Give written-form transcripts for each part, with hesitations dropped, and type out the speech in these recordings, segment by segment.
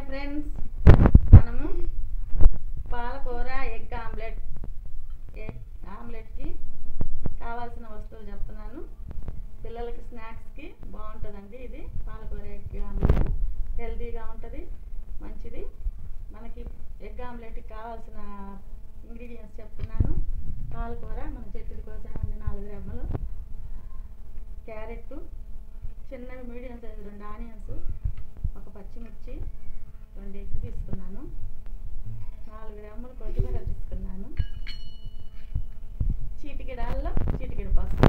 Friends, మనము పాలకూర egg ఆమ్లెట్కి కావాల్సిన వస్తువులు చెప్తున్నాను. పిల్లలకి స్నాక్స్కి బాగుంటుందండి. ఇది పాలకూర ఎగ్ ఆమ్లెట్ హెల్తీగా ఉంటుంది, మంచిది. మనకి ఎగ్ ఆమ్లెట్కి కావాల్సిన ఇంగ్రీడియంట్స్ చెప్తున్నాను. పాలకూర మన చెట్టుది కోసామండి 4 రెమ్మలు, క్యారెట్ చిన్నవి మీడియం సైజు 2 ఆనియన్స్, ఒక పచ్చిమిర్చి, 2 ఎగ్ తీసుకున్నాను, 4 రెమ్మలు కొత్తిమీర తీసుకున్నాను, చిటికెడు అల్లం, చిటికెడు పసుపు.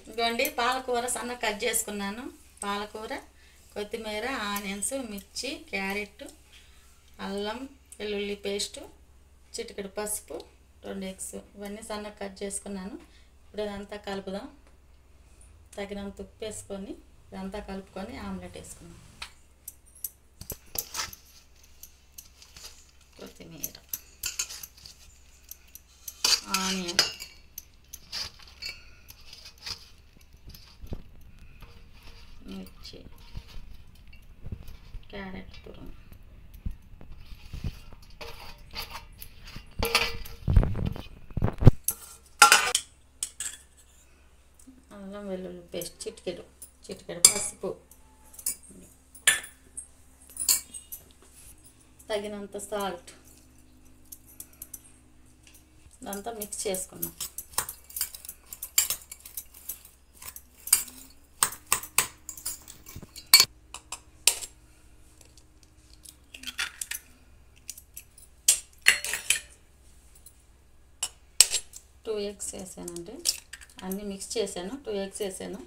ఇదిగోండి పాలకూర సన్నగా కట్ చేసుకున్నాను. పాలకూర, కొత్తిమీర, ఆనియన్స్, మిర్చి, క్యారెట్, అల్లం వెల్లుల్లి పేస్టు, చిటికెడు పసుపు, 2 ఎగ్స్, ఇవన్నీ సన్నగా కట్ చేసుకున్నాను. ఇప్పుడు ఇదంతా కలుపుదాం. తగినంత ఉప్పు వేసుకొని ఇదంతా కలుపుకొని ఆమ్లెట్ వేసుకున్నాం. కొత్తిమీర, ఆనియన్, మిర్చి, క్యారెట్ తురుము, అల్లం వెల్లుల్లి పేస్ట్, చిటికెడు పసుపు, తగినంత సాల్ట్, ఇదంతా మిక్స్ చేసుకున్నాం. టూ ఎగ్స్ వేసానండి, అన్నీ మిక్స్ చేశాను. 2 ఎగ్స్ వేసాను,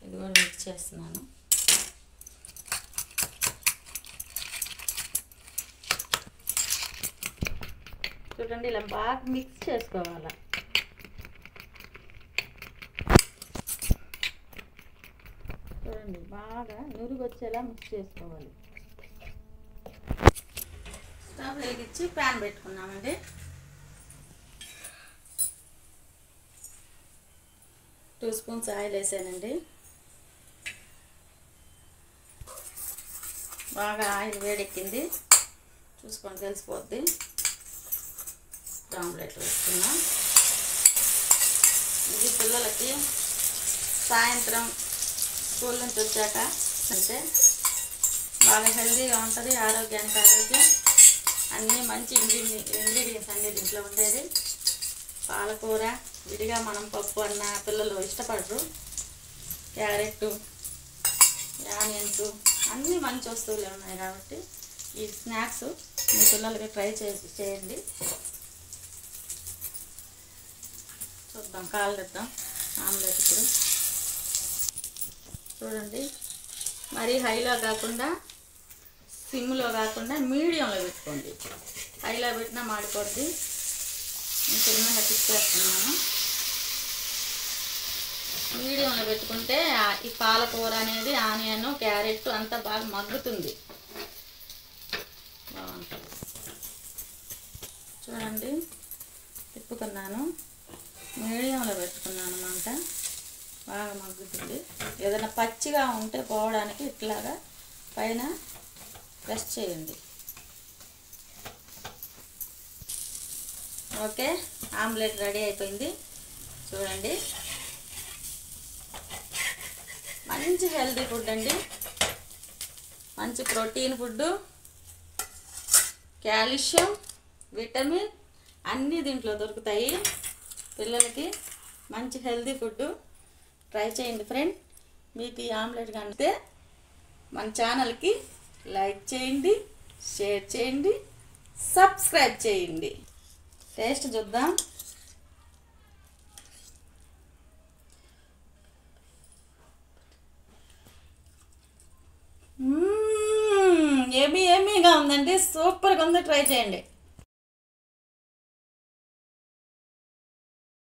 ఇది కూడా మిక్స్ చేస్తున్నాను. చూడండి, ఇలా బాగా మిక్స్ చేసుకోవాలి. చూడండి, బాగా నురుగు వచ్చేలా మిక్స్ చేసుకోవాలి. స్టవ్ వెలిగించి ప్యాన్ పెట్టుకున్నామండి. టూ స్పూన్స్ ఆయిల్ వేసానండి. బాగా ఆయిల్ వేడెక్కింది, చూసుకొని తెలిసిపోద్ది. ఆమ్లెట్ వేసుకున్నాం. ఇది పిల్లలకి సాయంత్రం స్కూల్ నుంచి వచ్చాక అంటే బాగా హెల్తీగా ఉంటుంది. ఆరోగ్యానికి ఆరోగ్యం, అన్నీ మంచి ఇంగ్రీడియంట్స్ అన్నీ దీంట్లో ఉండేది. పాలకూర విడిగా మనం పప్పు అన్న పిల్లలు ఇష్టపడరు. క్యారెట్, ఆనియన్స్ అన్నీ మంచి వస్తువులే ఉన్నాయి కాబట్టి ఈ స్నాక్స్ మీ పిల్లలకి ట్రై చేయండి. చూద్దాం, కాలుద్దాం ఆమ్లెట్. ఇప్పుడు చూడండి, మరీ హైలో కాకుండా సిమ్లో కాకుండా మీడియంలో పెట్టుకోండి. హైలో పెట్టినా మాడిపోద్ది. నేను చిన్నగా తిప్పేస్తున్నాను. మీడియంలో పెట్టుకుంటే ఈ పాలకూర అనేది ఆనియన్, క్యారెట్ అంతా బాగా మగ్గుతుంది, బాగుంటుంది. చూడండి, తిప్పుకున్నాను, మీడియంలో పెట్టుకున్నాను. మంట బాగా మగ్గుతుంది. ఏదైనా పచ్చిగా ఉంటే పోవడానికి ఇట్లాగా పైన ప్రెస్ చేయండి. ఓకే, ఆమ్లెట్ రెడీ అయిపోయింది. చూడండి, మంచి హెల్తీ ఫుడ్ అండి, మంచి ప్రోటీన్ ఫుడ్, కాల్షియం, విటమిన్ అన్నీ దీంట్లో దొరుకుతాయి. పిల్లలకి మంచి హెల్తీ ఫుడ్. ట్రై చేయండి ఫ్రెండ్. మీకు ఈ ఆమ్లెట్ కనిపిస్తే మన ఛానల్కి లైక్ చేయండి, షేర్ చేయండి, సబ్స్క్రైబ్ చేయండి. టేస్ట్ చూద్దాం. ఏమీగా ఉందండి, సూపర్గా ఉంది. ట్రై చేయండి.